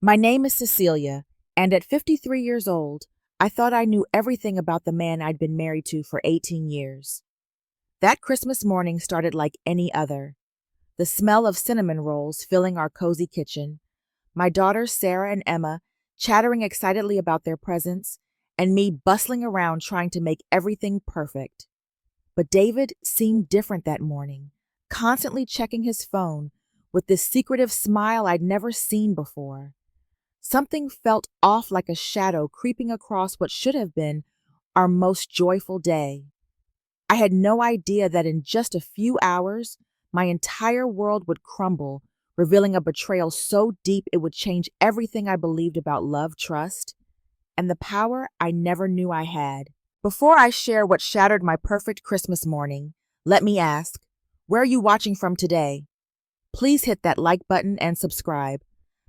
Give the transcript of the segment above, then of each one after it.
My name is Cecilia, and at 53 years old, I thought I knew everything about the man I'd been married to for 18 years. That Christmas morning started like any other. The smell of cinnamon rolls filling our cozy kitchen, my daughters Sarah and Emma chattering excitedly about their presents, and me bustling around trying to make everything perfect. But David seemed different that morning, constantly checking his phone with this secretive smile I'd never seen before. Something felt off, like a shadow creeping across what should have been our most joyful day. I had no idea that in just a few hours, my entire world would crumble, revealing a betrayal so deep it would change everything I believed about love, trust, and the power I never knew I had. Before I share what shattered my perfect Christmas morning, let me ask, where are you watching from today? Please hit that like button and subscribe,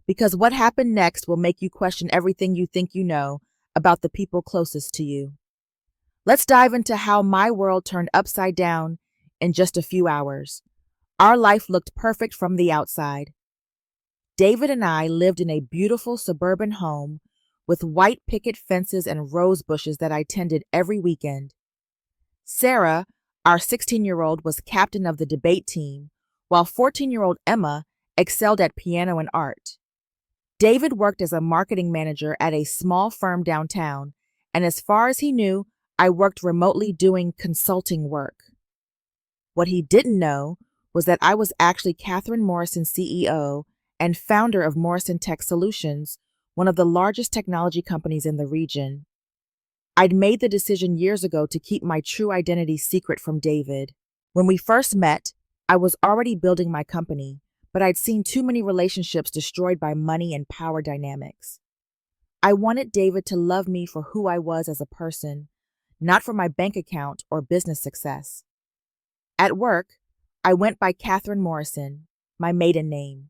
because what happened next will make you question everything you think you know about the people closest to you. Let's dive into how my world turned upside down in just a few hours. Our life looked perfect from the outside. David and I lived in a beautiful suburban home with white picket fences and rose bushes that I tended every weekend. Sarah, our 16-year-old, was captain of the debate team, while 14-year-old Emma excelled at piano and art. David worked as a marketing manager at a small firm downtown, and as far as he knew, I worked remotely doing consulting work. What he didn't know was that I was actually Catherine Morrison, CEO and founder of Morrison Tech Solutions, one of the largest technology companies in the region. I'd made the decision years ago to keep my true identity secret from David. When we first met, I was already building my company, but I'd seen too many relationships destroyed by money and power dynamics. I wanted David to love me for who I was as a person, not for my bank account or business success. At work, I went by Catherine Morrison, my maiden name,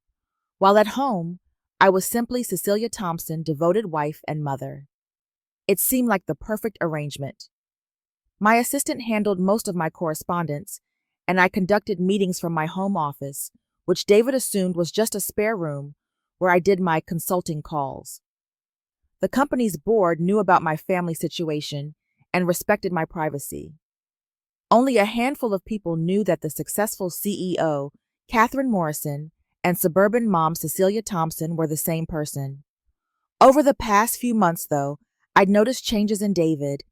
while at home, I was simply Cecilia Thompson, devoted wife and mother. It seemed like the perfect arrangement. My assistant handled most of my correspondence, and I conducted meetings from my home office, which David assumed was just a spare room where I did my consulting calls. The company's board knew about my family situation and respected my privacy. Only a handful of people knew that the successful CEO, Catherine Morrison, and suburban mom Cecilia Thompson were the same person. Over the past few months, though, I'd noticed changes in David.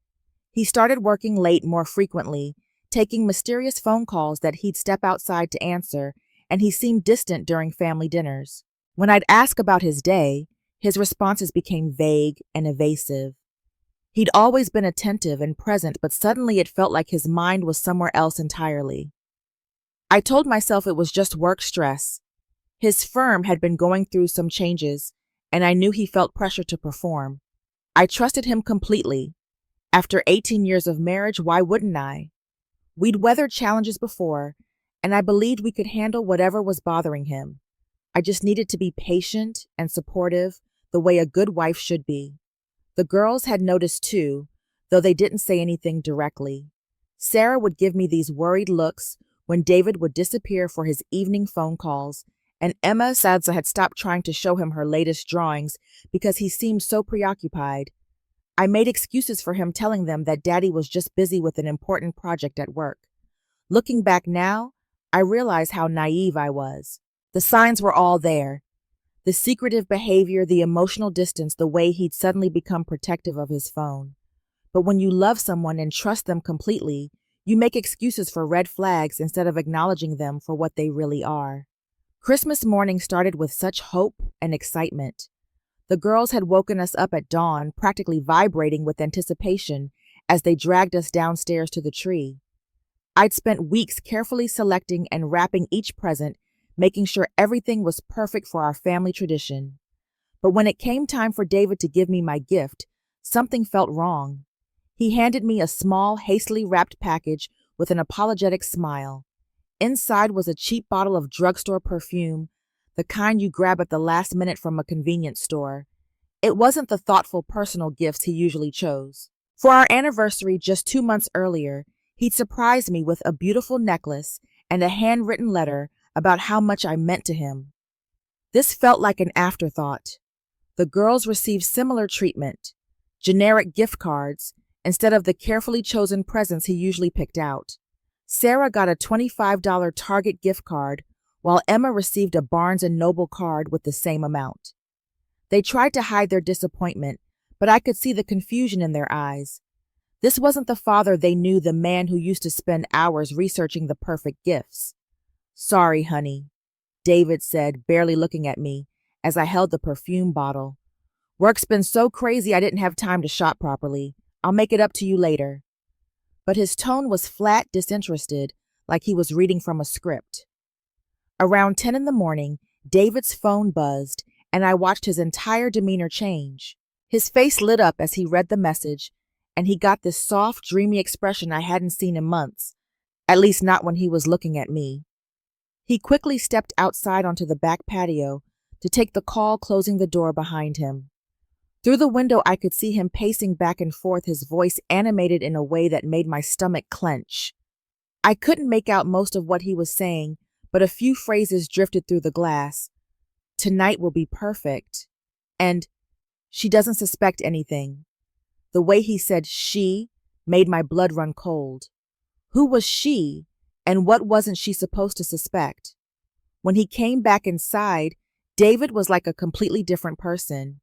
He started working late more frequently, taking mysterious phone calls that he'd step outside to answer, and he seemed distant during family dinners. When I'd ask about his day, his responses became vague and evasive. He'd always been attentive and present, but suddenly it felt like his mind was somewhere else entirely. I told myself it was just work stress. His firm had been going through some changes, and I knew he felt pressure to perform. I trusted him completely. After 18 years of marriage, why wouldn't I? We'd weathered challenges before, and I believed we could handle whatever was bothering him. I just needed to be patient and supportive, the way a good wife should be. The girls had noticed too, though they didn't say anything directly. Sarah would give me these worried looks when David would disappear for his evening phone calls, and Emma Sadza had stopped trying to show him her latest drawings because he seemed so preoccupied. I made excuses for him, telling them that Daddy was just busy with an important project at work. Looking back now, I realize how naive I was. The signs were all there. The secretive behavior, the emotional distance, the way he'd suddenly become protective of his phone. But when you love someone and trust them completely, you make excuses for red flags instead of acknowledging them for what they really are. Christmas morning started with such hope and excitement. The girls had woken us up at dawn, practically vibrating with anticipation as they dragged us downstairs to the tree. I'd spent weeks carefully selecting and wrapping each present, making sure everything was perfect for our family tradition. But when it came time for David to give me my gift, something felt wrong. He handed me a small, hastily wrapped package with an apologetic smile. Inside was a cheap bottle of drugstore perfume, the kind you grab at the last minute from a convenience store. It wasn't the thoughtful personal gifts he usually chose. For our anniversary just 2 months earlier, he'd surprised me with a beautiful necklace and a handwritten letter about how much I meant to him. This felt like an afterthought. The girls received similar treatment, generic gift cards, instead of the carefully chosen presents he usually picked out. Sarah got a $25 Target gift card, while Emma received a Barnes & Noble card with the same amount. They tried to hide their disappointment, but I could see the confusion in their eyes. This wasn't the father they knew, the man who used to spend hours researching the perfect gifts. "Sorry, honey," David said, barely looking at me, as I held the perfume bottle. "Work's been so crazy I didn't have time to shop properly. I'll make it up to you later." But his tone was flat, disinterested, like he was reading from a script. Around 10 in the morning, David's phone buzzed, and I watched his entire demeanor change. His face lit up as he read the message, and he got this soft, dreamy expression I hadn't seen in months, at least not when he was looking at me. He quickly stepped outside onto the back patio to take the call, closing the door behind him. Through the window, I could see him pacing back and forth, his voice animated in a way that made my stomach clench. I couldn't make out most of what he was saying, but a few phrases drifted through the glass. "Tonight will be perfect," and "she doesn't suspect anything." The way he said "she" made my blood run cold. Who was she, and what wasn't she supposed to suspect? When he came back inside, David was like a completely different person.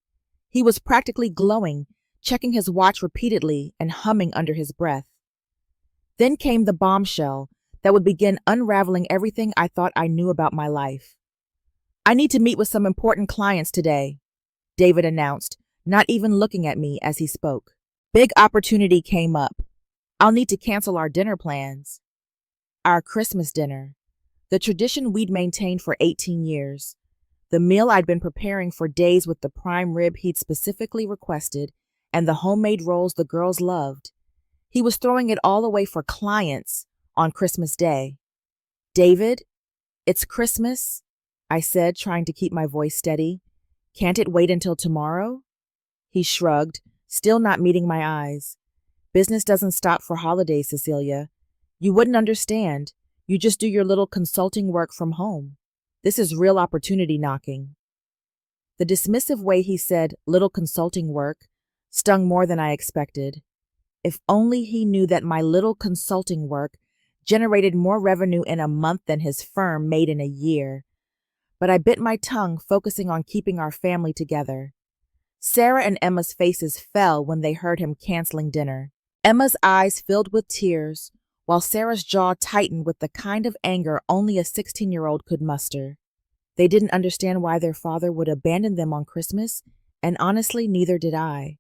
He was practically glowing, checking his watch repeatedly and humming under his breath. Then came the bombshell that would begin unraveling everything I thought I knew about my life. "I need to meet with some important clients today," David announced, not even looking at me as he spoke. "Big opportunity came up. I'll need to cancel our dinner plans." Our Christmas dinner, the tradition we'd maintained for 18 years. The meal I'd been preparing for days with the prime rib he'd specifically requested and the homemade rolls the girls loved. He was throwing it all away for clients on Christmas Day. "David, it's Christmas," I said, trying to keep my voice steady. "Can't it wait until tomorrow?" He shrugged, still not meeting my eyes. "Business doesn't stop for holidays, Cecilia. You wouldn't understand. You just do your little consulting work from home. This is real opportunity knocking." The dismissive way he said "little consulting work" stung more than I expected. If only he knew that my little consulting work generated more revenue in a month than his firm made in a year. But I bit my tongue, focusing on keeping our family together. Sarah and Emma's faces fell when they heard him canceling dinner. Emma's eyes filled with tears, while Sarah's jaw tightened with the kind of anger only a 16-year-old could muster. They didn't understand why their father would abandon them on Christmas, and honestly, neither did I.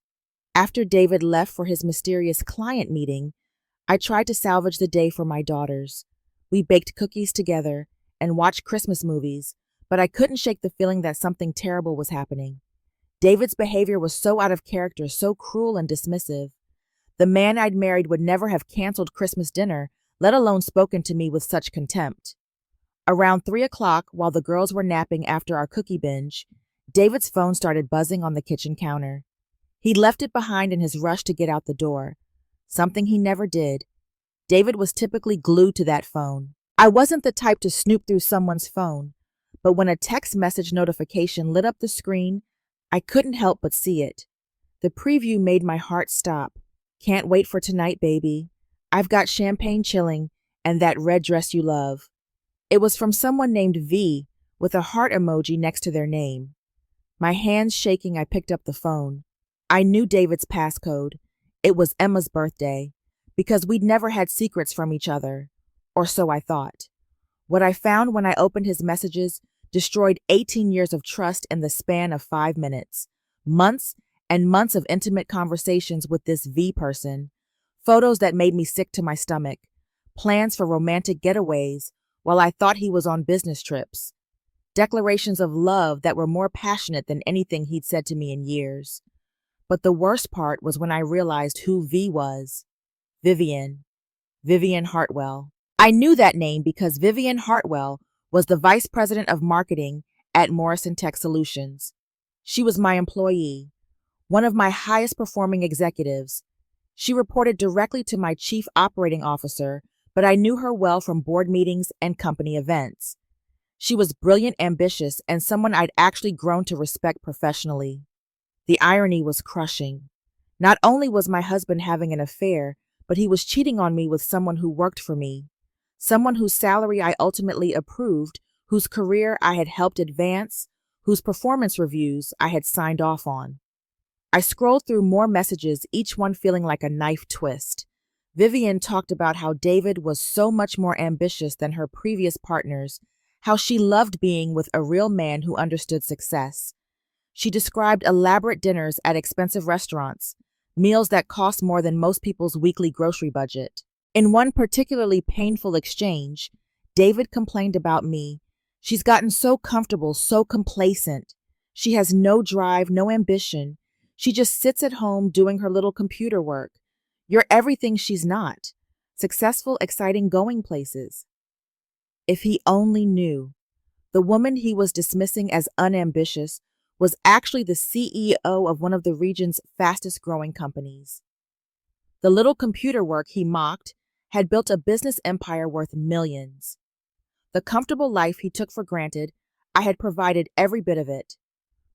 After David left for his mysterious client meeting, I tried to salvage the day for my daughters. We baked cookies together and watched Christmas movies, but I couldn't shake the feeling that something terrible was happening. David's behavior was so out of character, so cruel and dismissive. The man I'd married would never have canceled Christmas dinner, let alone spoken to me with such contempt. Around 3 o'clock, while the girls were napping after our cookie binge, David's phone started buzzing on the kitchen counter. He'd left it behind in his rush to get out the door, something he never did. David was typically glued to that phone. I wasn't the type to snoop through someone's phone, but when a text message notification lit up the screen, I couldn't help but see it. The preview made my heart stop. "Can't wait for tonight, baby. I've got champagne chilling and that red dress you love." It was from someone named V, with a heart emoji next to their name. My hands shaking, I picked up the phone. I knew David's passcode. It was Emma's birthday, because we'd never had secrets from each other, or so I thought. What I found when I opened his messages destroyed 18 years of trust in the span of 5 minutes. Months and months of intimate conversations with this V person. Photos that made me sick to my stomach. Plans for romantic getaways while I thought he was on business trips. Declarations of love that were more passionate than anything he'd said to me in years. But the worst part was when I realized who V was. Vivian Hartwell. I knew that name because Vivian Hartwell was the vice president of marketing at Morrison Tech Solutions. She was my employee, one of my highest performing executives. She reported directly to my chief operating officer, but I knew her well from board meetings and company events. She was brilliant, ambitious, and someone I'd actually grown to respect professionally. The irony was crushing. Not only was my husband having an affair, but he was cheating on me with someone who worked for me, someone whose salary I ultimately approved, whose career I had helped advance, whose performance reviews I had signed off on. I scrolled through more messages, each one feeling like a knife twist. Vivian talked about how David was so much more ambitious than her previous partners, how she loved being with a real man who understood success. She described elaborate dinners at expensive restaurants, meals that cost more than most people's weekly grocery budget. In one particularly painful exchange, David complained about me. She's gotten so comfortable, so complacent. She has no drive, no ambition. She just sits at home doing her little computer work. You're everything she's not. Successful, exciting, going places. If he only knew. The woman he was dismissing as unambitious was actually the CEO of one of the region's fastest growing companies. The little computer work he mocked had built a business empire worth millions. The comfortable life he took for granted, I had provided every bit of it.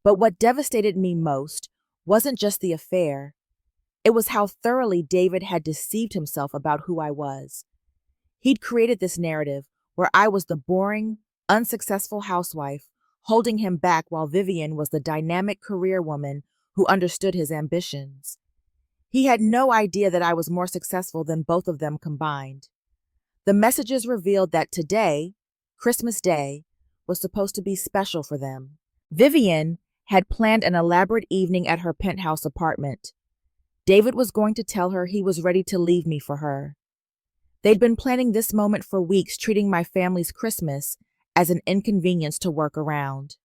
But what devastated me most wasn't just the affair. It was how thoroughly David had deceived himself about who I was. He'd created this narrative where I was the boring, unsuccessful housewife, holding him back while Vivian was the dynamic career woman who understood his ambitions. He had no idea that I was more successful than both of them combined. The messages revealed that today, Christmas Day, was supposed to be special for them. Vivian had planned an elaborate evening at her penthouse apartment. David was going to tell her he was ready to leave me for her. They'd been planning this moment for weeks, treating my family's Christmas as an inconvenience to work around.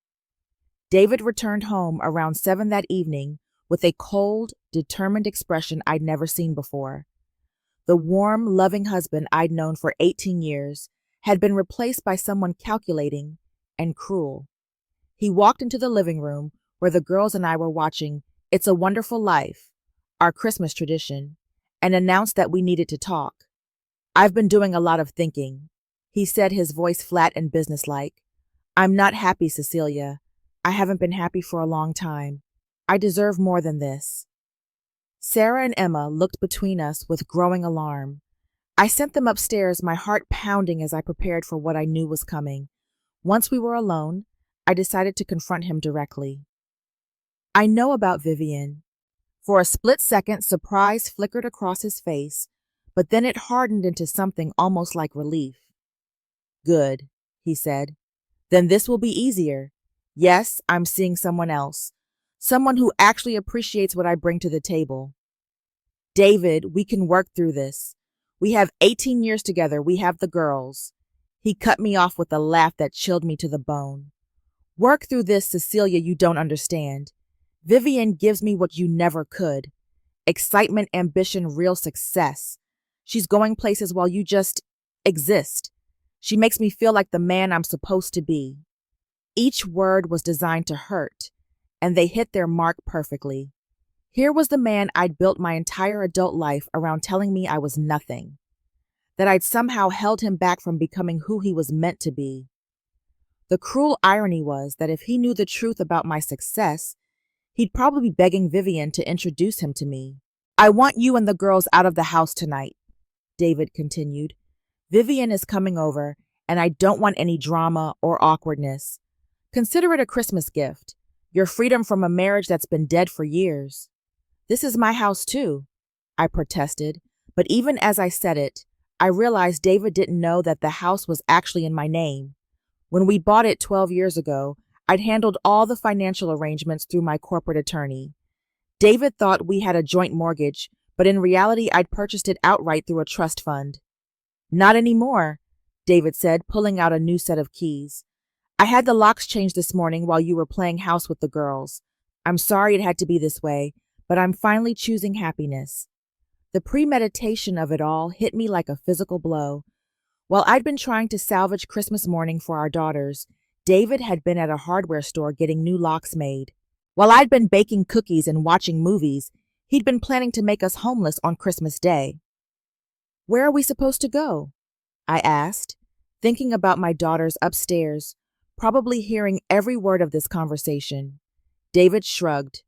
David returned home around 7 that evening with a cold, determined expression I'd never seen before. The warm, loving husband I'd known for 18 years had been replaced by someone calculating and cruel. He walked into the living room where the girls and I were watching It's a Wonderful Life, our Christmas tradition, and announced that we needed to talk. "I've been doing a lot of thinking," he said, his voice flat and businesslike. "I'm not happy, Cecilia. I haven't been happy for a long time. I deserve more than this." Sarah and Emma looked between us with growing alarm. I sent them upstairs, my heart pounding as I prepared for what I knew was coming. Once we were alone, I decided to confront him directly. "I know about Vivian." For a split second, surprise flickered across his face, but then it hardened into something almost like relief. "Good," he said. "Then this will be easier. Yes, I'm seeing someone else. Someone who actually appreciates what I bring to the table. David, we can work through this. We have 18 years together. We have the girls." He cut me off with a laugh that chilled me to the bone. "Work through this, Cecilia, you don't understand. Vivian gives me what you never could. Excitement, ambition, real success. She's going places while you just exist. She makes me feel like the man I'm supposed to be." Each word was designed to hurt, and they hit their mark perfectly. Here was the man I'd built my entire adult life around telling me I was nothing, that I'd somehow held him back from becoming who he was meant to be. The cruel irony was that if he knew the truth about my success, he'd probably be begging Vivian to introduce him to me. "I want you and the girls out of the house tonight," David continued. "Vivian is coming over, and I don't want any drama or awkwardness. Consider it a Christmas gift, your freedom from a marriage that's been dead for years." "This is my house too," I protested, but even as I said it, I realized David didn't know that the house was actually in my name. When we bought it 12 years ago, I'd handled all the financial arrangements through my corporate attorney. David thought we had a joint mortgage, but in reality I'd purchased it outright through a trust fund. "Not anymore," David said, pulling out a new set of keys. "I had the locks changed this morning while you were playing house with the girls. I'm sorry it had to be this way, but I'm finally choosing happiness." The premeditation of it all hit me like a physical blow. While I'd been trying to salvage Christmas morning for our daughters, David had been at a hardware store getting new locks made. While I'd been baking cookies and watching movies, he'd been planning to make us homeless on Christmas Day. "Where are we supposed to go?" I asked, thinking about my daughters upstairs, probably hearing every word of this conversation. David shrugged.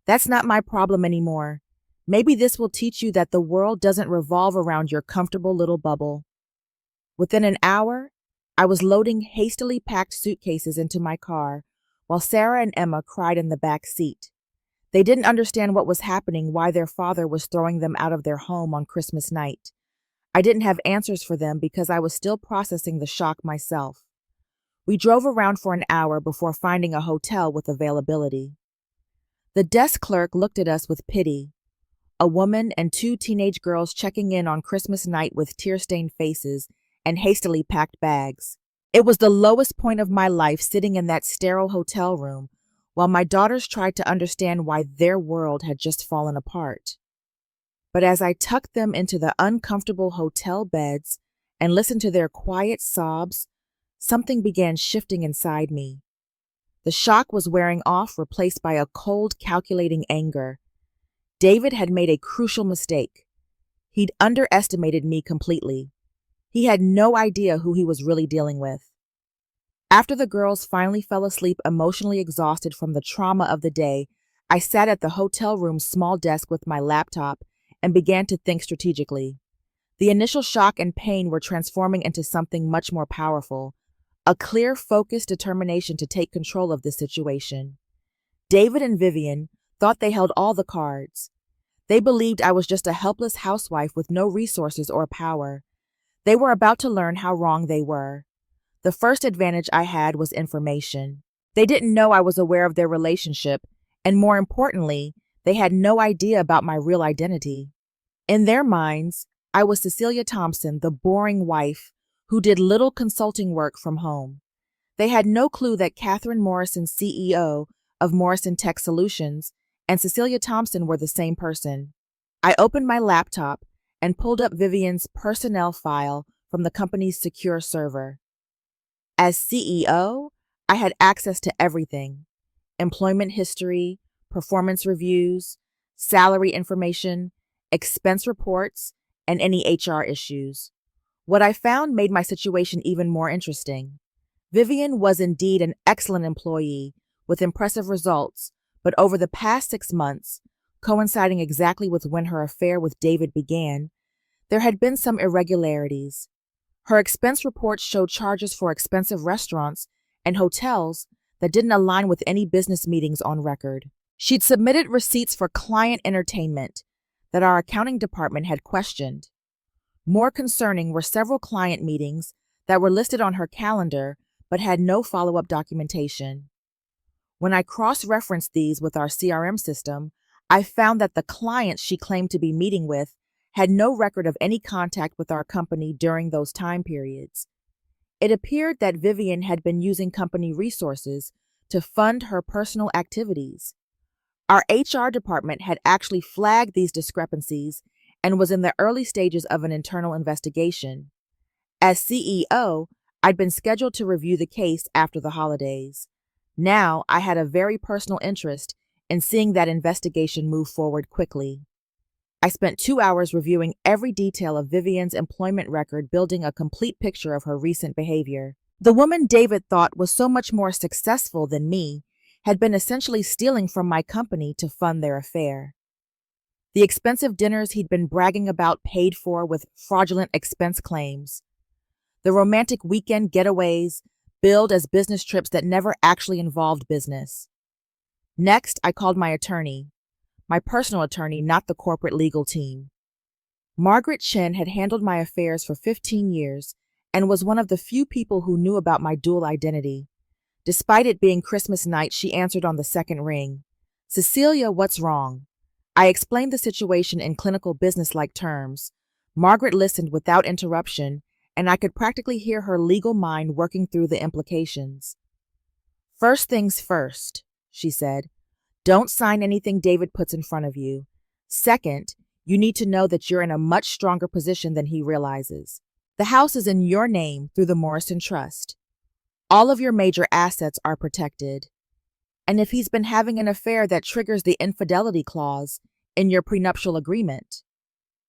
That's not my problem anymore. Maybe this will teach you that the world doesn't revolve around your comfortable little bubble. Within an hour, I was loading hastily packed suitcases into my car while Sarah and Emma cried in the back seat. They didn't understand what was happening, why their father was throwing them out of their home on Christmas night. I didn't have answers for them because I was still processing the shock myself. We drove around for an hour before finding a hotel with availability. The desk clerk looked at us with pity. A woman and two teenage girls checking in on Christmas night with tear-stained faces and hastily packed bags. It was the lowest point of my life sitting in that sterile hotel room while my daughters tried to understand why their world had just fallen apart. But as I tucked them into the uncomfortable hotel beds and listened to their quiet sobs, something began shifting inside me. The shock was wearing off, replaced by a cold, calculating anger. David had made a crucial mistake. He'd underestimated me completely. He had no idea who he was really dealing with. After the girls finally fell asleep, emotionally exhausted from the trauma of the day, I sat at the hotel room's small desk with my laptop and began to think strategically. The initial shock and pain were transforming into something much more powerful, a clear, focused determination to take control of the situation. David and Vivian thought they held all the cards. They believed I was just a helpless housewife with no resources or power. They were about to learn how wrong they were. The first advantage I had was information. They didn't know I was aware of their relationship, and more importantly, they had no idea about my real identity. In their minds, I was Cecilia Thompson, the boring wife who did little consulting work from home. They had no clue that Catherine Morrison, CEO of Morrison Tech Solutions, and Cecilia Thompson were the same person. I opened my laptop and pulled up Vivian's personnel file from the company's secure server. As CEO, I had access to everything: employment history, performance reviews, salary information, expense reports, and any HR issues. What I found made my situation even more interesting. Vivian was indeed an excellent employee with impressive results, but over the past 6 months, coinciding exactly with when her affair with David began, there had been some irregularities. Her expense reports showed charges for expensive restaurants and hotels that didn't align with any business meetings on record. She'd submitted receipts for client entertainment that our accounting department had questioned. More concerning were several client meetings that were listed on her calendar but had no follow-up documentation. When I cross-referenced these with our CRM system, I found that the clients she claimed to be meeting with had no record of any contact with our company during those time periods. It appeared that Vivian had been using company resources to fund her personal activities. Our HR department had actually flagged these discrepancies and was in the early stages of an internal investigation. As CEO, I'd been scheduled to review the case after the holidays. Now I had a very personal interest in seeing that investigation move forward quickly. I spent 2 hours reviewing every detail of Vivian's employment record, building a complete picture of her recent behavior. The woman David thought was so much more successful than me had been essentially stealing from my company to fund their affair. The expensive dinners he'd been bragging about paid for with fraudulent expense claims. The romantic weekend getaways billed as business trips that never actually involved business. Next, I called my attorney. My personal attorney, not the corporate legal team. Margaret Chen had handled my affairs for 15 years and was one of the few people who knew about my dual identity. Despite it being Christmas night, she answered on the second ring. "Cecilia, what's wrong?" I explained the situation in clinical business-like terms. Margaret listened without interruption, and I could practically hear her legal mind working through the implications. "First things first," she said. "Don't sign anything David puts in front of you. Second, you need to know that you're in a much stronger position than he realizes. The house is in your name through the Morrison Trust. All of your major assets are protected. And if he's been having an affair, that triggers the infidelity clause in your prenuptial agreement."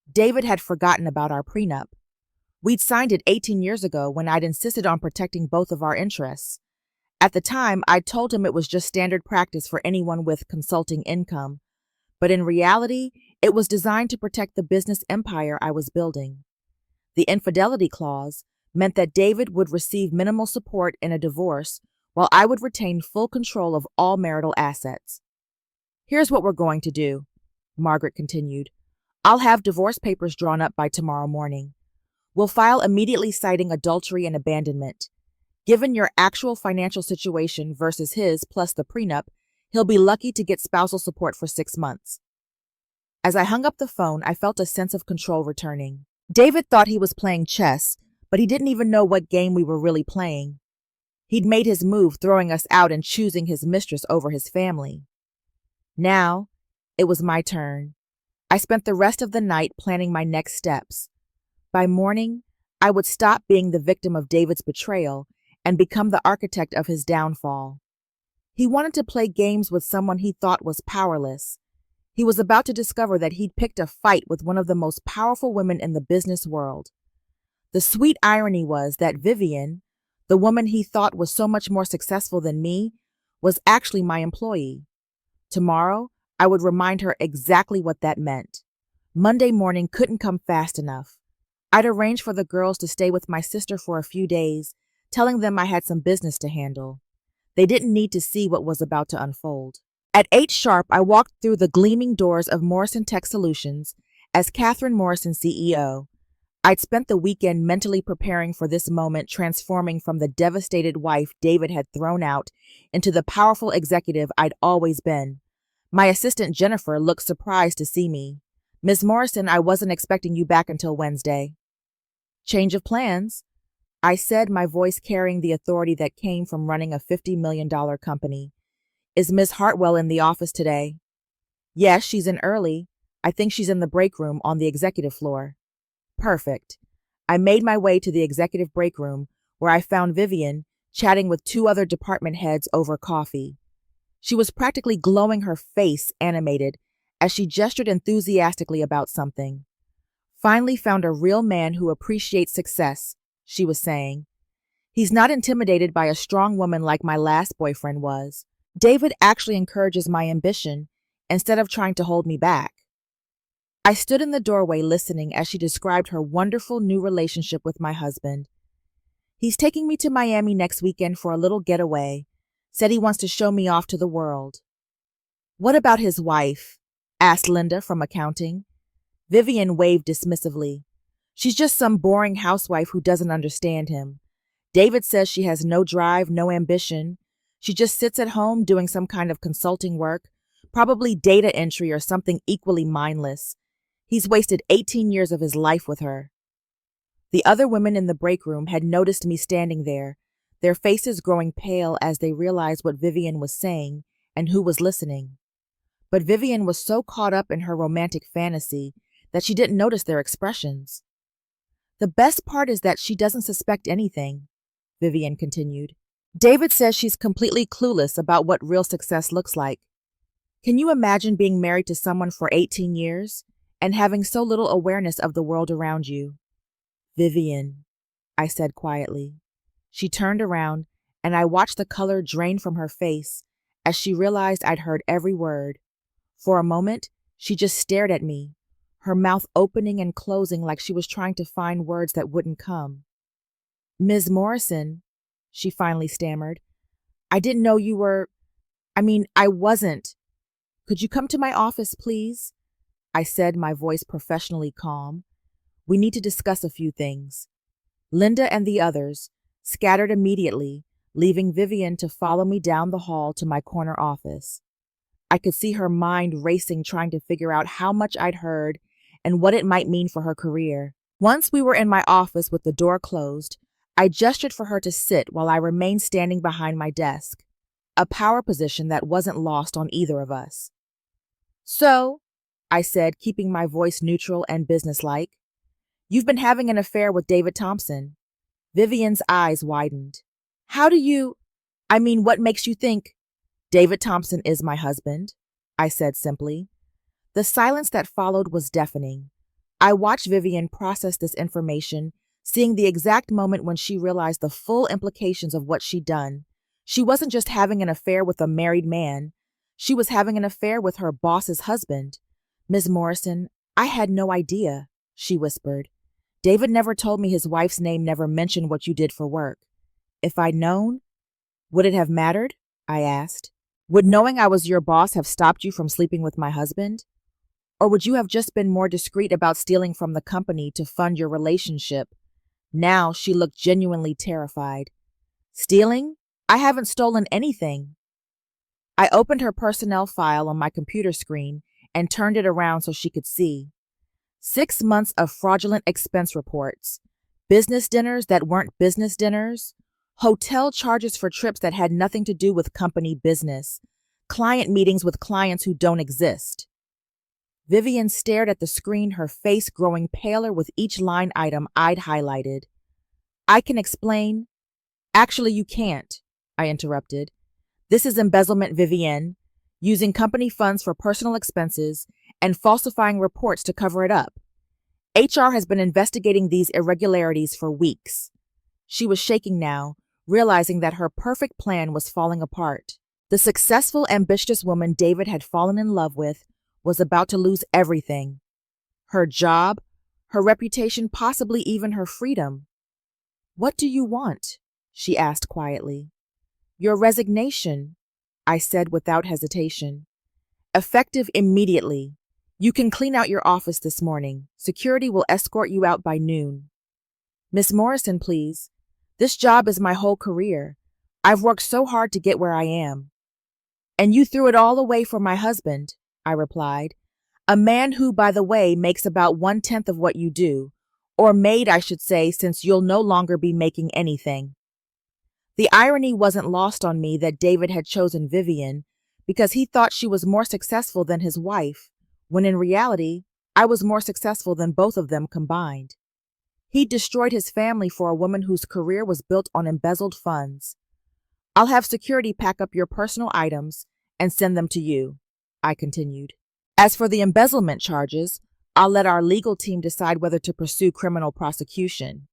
David had forgotten about our prenup. We'd signed it 18 years ago when I'd insisted on protecting both of our interests. At the time, I told him it was just standard practice for anyone with consulting income, But in reality, it was designed to protect the business empire I was building. The infidelity clause meant that David would receive minimal support in a divorce while I would retain full control of all marital assets. Here's what we're going to do, Margaret continued. I'll have divorce papers drawn up by tomorrow morning. We'll file immediately citing adultery and abandonment. Given your actual financial situation versus his plus the prenup, he'll be lucky to get spousal support for 6 months. As I hung up the phone, I felt a sense of control returning. David thought he was playing chess, but he didn't even know what game we were really playing. He'd made his move, throwing us out and choosing his mistress over his family. Now, it was my turn. I spent the rest of the night planning my next steps. By morning, I would stop being the victim of David's betrayal and become the architect of his downfall. He wanted to play games with someone he thought was powerless. He was about to discover that he'd picked a fight with one of the most powerful women in the business world. The sweet irony was that Vivian, the woman he thought was so much more successful than me, was actually my employee. Tomorrow, I would remind her exactly what that meant. Monday morning couldn't come fast enough. I'd arranged for the girls to stay with my sister for a few days, telling them I had some business to handle. They didn't need to see what was about to unfold. At 8 sharp, I walked through the gleaming doors of Morrison Tech Solutions as Catherine Morrison, CEO. I'd spent the weekend mentally preparing for this moment, transforming from the devastated wife David had thrown out into the powerful executive I'd always been. My assistant Jennifer looked surprised to see me. Ms. Morrison, I wasn't expecting you back until Wednesday. Change of plans, I said, my voice carrying the authority that came from running a $50 million company. Is Miss Hartwell in the office today? Yes, she's in early. I think she's in the break room on the executive floor. Perfect. I made my way to the executive break room, where I found Vivian chatting with 2 other department heads over coffee. She was practically glowing, her face animated, as she gestured enthusiastically about something. Finally found a real man who appreciates success, she was saying. He's not intimidated by a strong woman like my last boyfriend was. David actually encourages my ambition instead of trying to hold me back. I stood in the doorway listening as she described her wonderful new relationship with my husband. He's taking me to Miami next weekend for a little getaway. Said he wants to show me off to the world. What about his wife? Asked Linda from accounting. Vivian waved dismissively. She's just some boring housewife who doesn't understand him. David says she has no drive, no ambition. She just sits at home doing some kind of consulting work, probably data entry or something equally mindless. He's wasted 18 years of his life with her. The other women in the break room had noticed me standing there, their faces growing pale as they realized what Vivian was saying and who was listening. But Vivian was so caught up in her romantic fantasy that she didn't notice their expressions. The best part is that she doesn't suspect anything, Vivian continued. David says she's completely clueless about what real success looks like. Can you imagine being married to someone for 18 years and having so little awareness of the world around you? Vivian, I said quietly. She turned around, and I watched the color drain from her face as she realized I'd heard every word. For a moment, she just stared at me, her mouth opening and closing like she was trying to find words that wouldn't come. Ms. Morrison, she finally stammered, I didn't know you were… I wasn't. Could you come to my office, please? I said, my voice professionally calm. We need to discuss a few things. Linda and the others scattered immediately, leaving Vivian to follow me down the hall to my corner office. I could see her mind racing, trying to figure out how much I'd heard and what it might mean for her career. Once we were in my office with the door closed, I gestured for her to sit while I remained standing behind my desk, a power position that wasn't lost on either of us. So, I said, keeping my voice neutral and businesslike, you've been having an affair with David Thompson. Vivian's eyes widened. How do you… what makes you think… David Thompson is my husband, I said simply. The silence that followed was deafening. I watched Vivian process this information, seeing the exact moment when she realized the full implications of what she'd done. She wasn't just having an affair with a married man. She was having an affair with her boss's husband. Ms. Morrison, I had no idea, she whispered. David never told me his wife's name, never mentioned what you did for work. If I'd known, would it have mattered? I asked. Would knowing I was your boss have stopped you from sleeping with my husband? Or would you have just been more discreet about stealing from the company to fund your relationship? Now she looked genuinely terrified. Stealing? I haven't stolen anything. I opened her personnel file on my computer screen and turned it around so she could see. 6 months of fraudulent expense reports, business dinners that weren't business dinners, hotel charges for trips that had nothing to do with company business, client meetings with clients who don't exist. Vivian stared at the screen, her face growing paler with each line item I'd highlighted. I can explain. Actually, you can't, I interrupted. This is embezzlement, Vivienne, using company funds for personal expenses and falsifying reports to cover it up. HR has been investigating these irregularities for weeks. She was shaking now, realizing that her perfect plan was falling apart. The successful, ambitious woman David had fallen in love with was about to lose everything. Her job, her reputation, possibly even her freedom. What do you want? She asked quietly. Your resignation, I said without hesitation. Effective immediately. You can clean out your office this morning. Security will escort you out by noon. Miss Morrison, please. This job is my whole career. I've worked so hard to get where I am. And you threw it all away for my husband, I replied. A man who, by the way, makes about 1/10 of what you do. Or made, I should say, since you'll no longer be making anything. The irony wasn't lost on me that David had chosen Vivian because he thought she was more successful than his wife, when in reality, I was more successful than both of them combined. He'd destroyed his family for a woman whose career was built on embezzled funds. I'll have security pack up your personal items and send them to you, I continued. As for the embezzlement charges, I'll let our legal team decide whether to pursue criminal prosecution.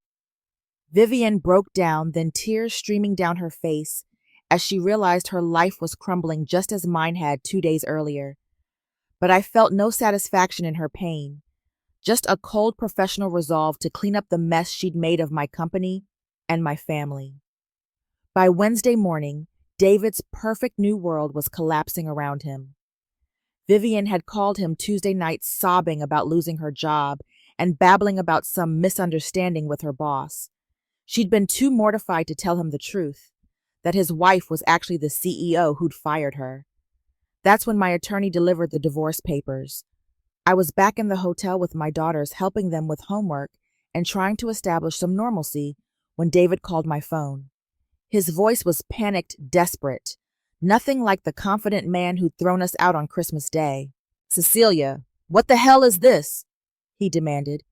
Vivian broke down, then tears streaming down her face as she realized her life was crumbling just as mine had 2 days earlier. But I felt no satisfaction in her pain, just a cold professional resolve to clean up the mess she'd made of my company and my family. By Wednesday morning, David's perfect new world was collapsing around him. Vivian had called him Tuesday night sobbing about losing her job and babbling about some misunderstanding with her boss. She'd been too mortified to tell him the truth, that his wife was actually the CEO who'd fired her. That's when my attorney delivered the divorce papers. I was back in the hotel with my daughters, helping them with homework and trying to establish some normalcy when David called my phone. His voice was panicked, desperate, nothing like the confident man who'd thrown us out on Christmas Day. Cecilia, what the hell is this? He demanded.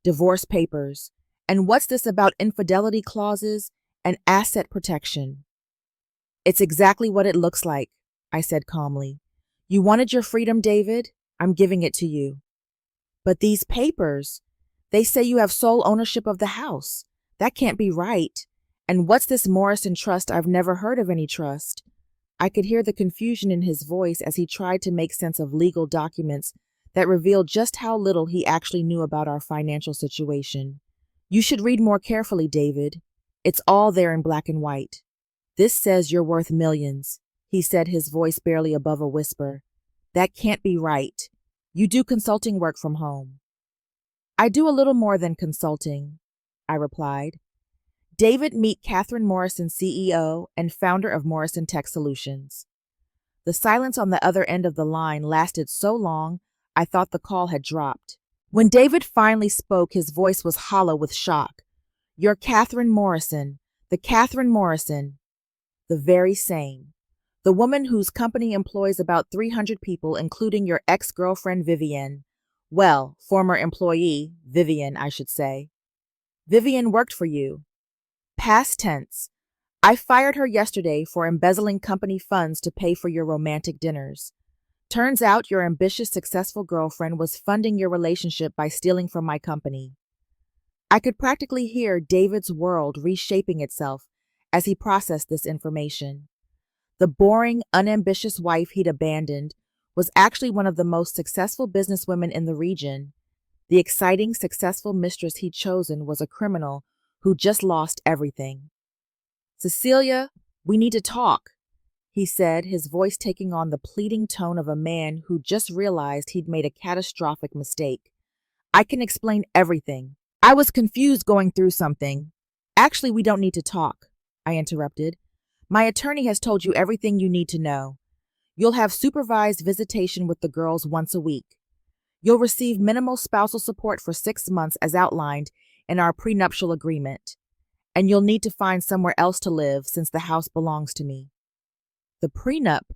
Divorce papers. And what's this about infidelity clauses and asset protection? It's exactly what it looks like, I said calmly. You wanted your freedom, David? I'm giving it to you. But these papers, they say you have sole ownership of the house. That can't be right. And what's this Morrison Trust? I've never heard of any trust. I could hear the confusion in his voice as he tried to make sense of legal documents that revealed just how little he actually knew about our financial situation. You should read more carefully, David. It's all there in black and white. This says you're worth millions, he said, his voice barely above a whisper. That can't be right. You do consulting work from home. I do a little more than consulting, I replied. David, meet Catherine Morrison, CEO and founder of Morrison Tech Solutions. The silence on the other end of the line lasted so long, I thought the call had dropped. When David finally spoke, his voice was hollow with shock. You're Catherine Morrison, the Catherine Morrison. The very same. The woman whose company employs about 300 people, including your ex-girlfriend Vivian. Well, former employee, Vivian, I should say. Vivian worked for you. Past tense. I fired her yesterday for embezzling company funds to pay for your romantic dinners. Turns out your ambitious, successful girlfriend was funding your relationship by stealing from my company. I could practically hear David's world reshaping itself as he processed this information. The boring, unambitious wife he'd abandoned was actually one of the most successful businesswomen in the region. The exciting, successful mistress he'd chosen was a criminal who just lost everything. "Cecilia, we need to talk," he said, his voice taking on the pleading tone of a man who just realized he'd made a catastrophic mistake. "I can explain everything. I was confused going through something." "Actually, we don't need to talk," I interrupted. "My attorney has told you everything you need to know. You'll have supervised visitation with the girls once a week. You'll receive minimal spousal support for 6 months as outlined in our prenuptial agreement. And you'll need to find somewhere else to live since the house belongs to me." The prenup?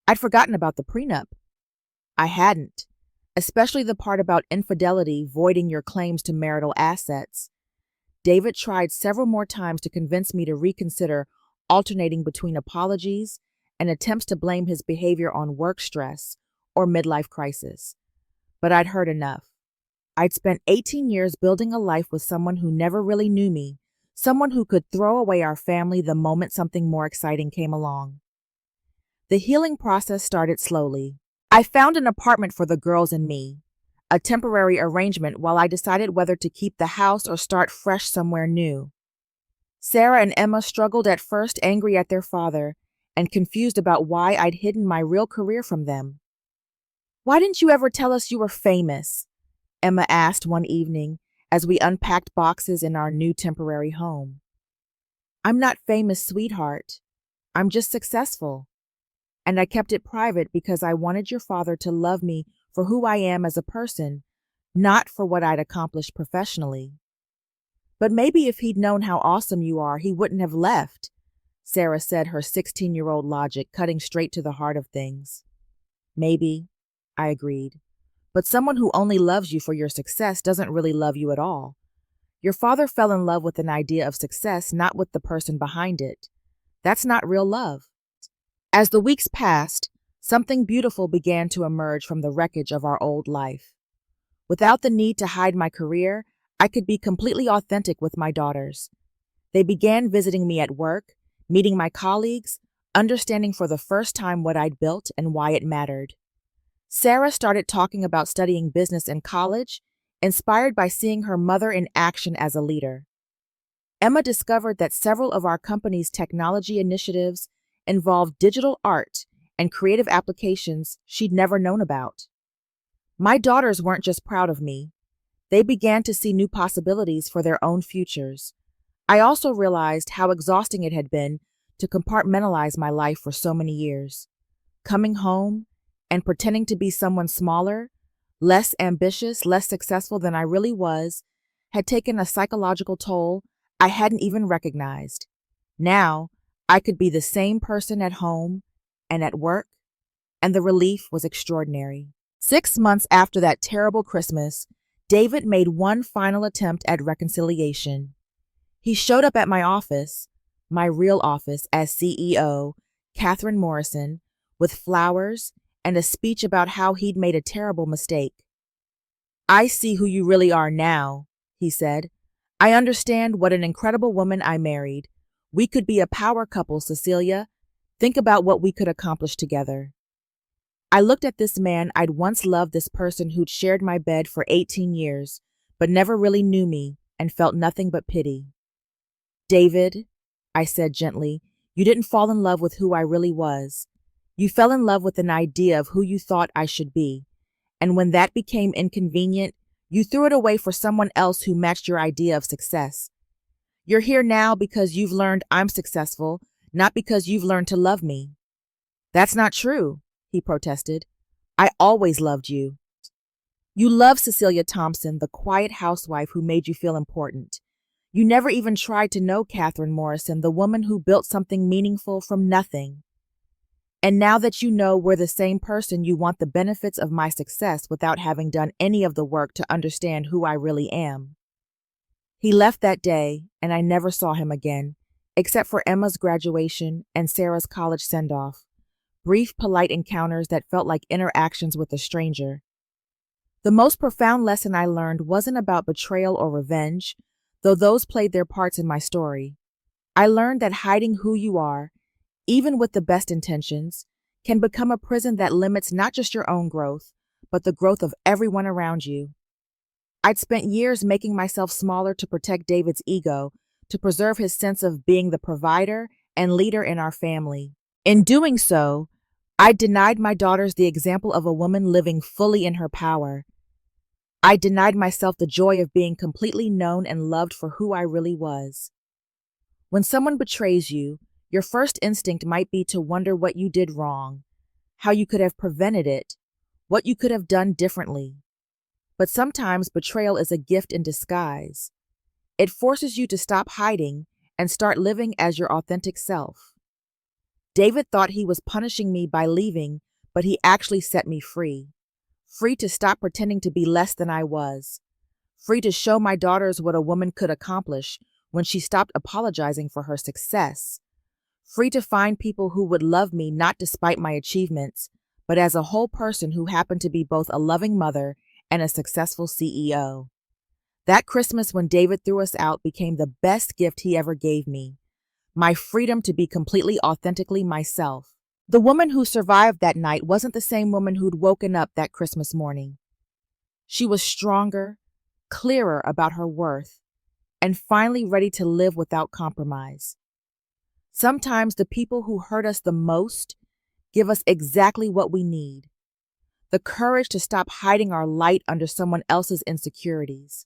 I'd forgotten about the prenup. I hadn't, especially the part about infidelity voiding your claims to marital assets. David tried several more times to convince me to reconsider, alternating between apologies and attempts to blame his behavior on work stress or midlife crisis. But I'd heard enough. I'd spent 18 years building a life with someone who never really knew me, someone who could throw away our family the moment something more exciting came along. The healing process started slowly. I found an apartment for the girls and me, a temporary arrangement while I decided whether to keep the house or start fresh somewhere new. Sarah and Emma struggled at first, angry at their father and confused about why I'd hidden my real career from them. "Why didn't you ever tell us you were famous?" Emma asked one evening as we unpacked boxes in our new temporary home. "I'm not famous, sweetheart. I'm just successful. And I kept it private because I wanted your father to love me for who I am as a person, not for what I'd accomplished professionally." "But maybe if he'd known how awesome you are, he wouldn't have left," Sarah said, her 16-year-old logic cutting straight to the heart of things. "Maybe," I agreed. "But someone who only loves you for your success doesn't really love you at all. Your father fell in love with an idea of success, not with the person behind it. That's not real love." As the weeks passed, something beautiful began to emerge from the wreckage of our old life. Without the need to hide my career, I could be completely authentic with my daughters. They began visiting me at work, meeting my colleagues, understanding for the first time what I'd built and why it mattered. Sarah started talking about studying business in college, inspired by seeing her mother in action as a leader. Emma discovered that several of our company's technology initiatives involved digital art and creative applications she'd never known about. My daughters weren't just proud of me. They began to see new possibilities for their own futures. I also realized how exhausting it had been to compartmentalize my life for so many years. Coming home and pretending to be someone smaller, less ambitious, less successful than I really was, had taken a psychological toll I hadn't even recognized. Now, I could be the same person at home and at work, and the relief was extraordinary. 6 months after that terrible Christmas, David made one final attempt at reconciliation. He showed up at my office, my real office as CEO, Catherine Morrison, with flowers and a speech about how he'd made a terrible mistake. "I see who you really are now," he said. "I understand what an incredible woman I married. We could be a power couple, Cecilia. Think about what we could accomplish together." I looked at this man I'd once loved, this person who'd shared my bed for 18 years, but never really knew me, and felt nothing but pity. "David," I said gently, "you didn't fall in love with who I really was. You fell in love with an idea of who you thought I should be. And when that became inconvenient, you threw it away for someone else who matched your idea of success. You're here now because you've learned I'm successful, not because you've learned to love me." "That's not true," he protested. "I always loved you." "You loved Cecilia Thompson, the quiet housewife who made you feel important. You never even tried to know Catherine Morrison, the woman who built something meaningful from nothing. And now that you know we're the same person, you want the benefits of my success without having done any of the work to understand who I really am." He left that day, and I never saw him again, except for Emma's graduation and Sarah's college send-off. Brief, polite encounters that felt like interactions with a stranger. The most profound lesson I learned wasn't about betrayal or revenge, though those played their parts in my story. I learned that hiding who you are, even with the best intentions, can become a prison that limits not just your own growth, but the growth of everyone around you. I'd spent years making myself smaller to protect David's ego, to preserve his sense of being the provider and leader in our family. In doing so, I denied my daughters the example of a woman living fully in her power. I denied myself the joy of being completely known and loved for who I really was. When someone betrays you, your first instinct might be to wonder what you did wrong, how you could have prevented it, what you could have done differently. But sometimes betrayal is a gift in disguise. It forces you to stop hiding and start living as your authentic self. David thought he was punishing me by leaving, but he actually set me free. Free to stop pretending to be less than I was. Free to show my daughters what a woman could accomplish when she stopped apologizing for her success. Free to find people who would love me not despite my achievements, but as a whole person who happened to be both a loving mother and a successful CEO. That Christmas when David threw us out became the best gift he ever gave me. My freedom to be completely authentically myself. The woman who survived that night wasn't the same woman who'd woken up that Christmas morning. She was stronger, clearer about her worth, and finally ready to live without compromise. Sometimes the people who hurt us the most give us exactly what we need. The courage to stop hiding our light under someone else's insecurities.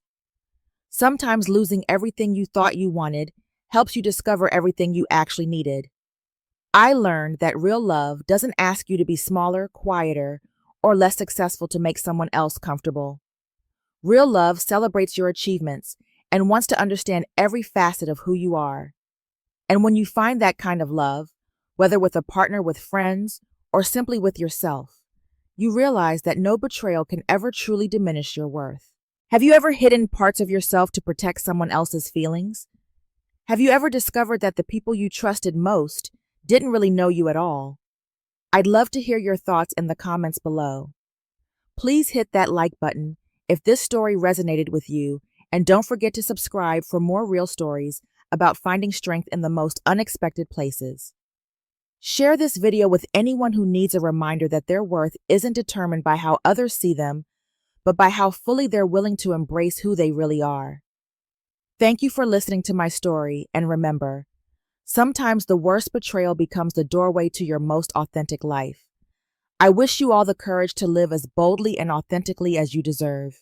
Sometimes losing everything you thought you wanted helps you discover everything you actually needed. I learned that real love doesn't ask you to be smaller, quieter, or less successful to make someone else comfortable. Real love celebrates your achievements and wants to understand every facet of who you are. And when you find that kind of love, whether with a partner, with friends, or simply with yourself, you realize that no betrayal can ever truly diminish your worth. Have you ever hidden parts of yourself to protect someone else's feelings? Have you ever discovered that the people you trusted most didn't really know you at all? I'd love to hear your thoughts in the comments below. Please hit that like button if this story resonated with you, and don't forget to subscribe for more real stories about finding strength in the most unexpected places. Share this video with anyone who needs a reminder that their worth isn't determined by how others see them, but by how fully they're willing to embrace who they really are. Thank you for listening to my story, and remember, sometimes the worst betrayal becomes the doorway to your most authentic life. I wish you all the courage to live as boldly and authentically as you deserve.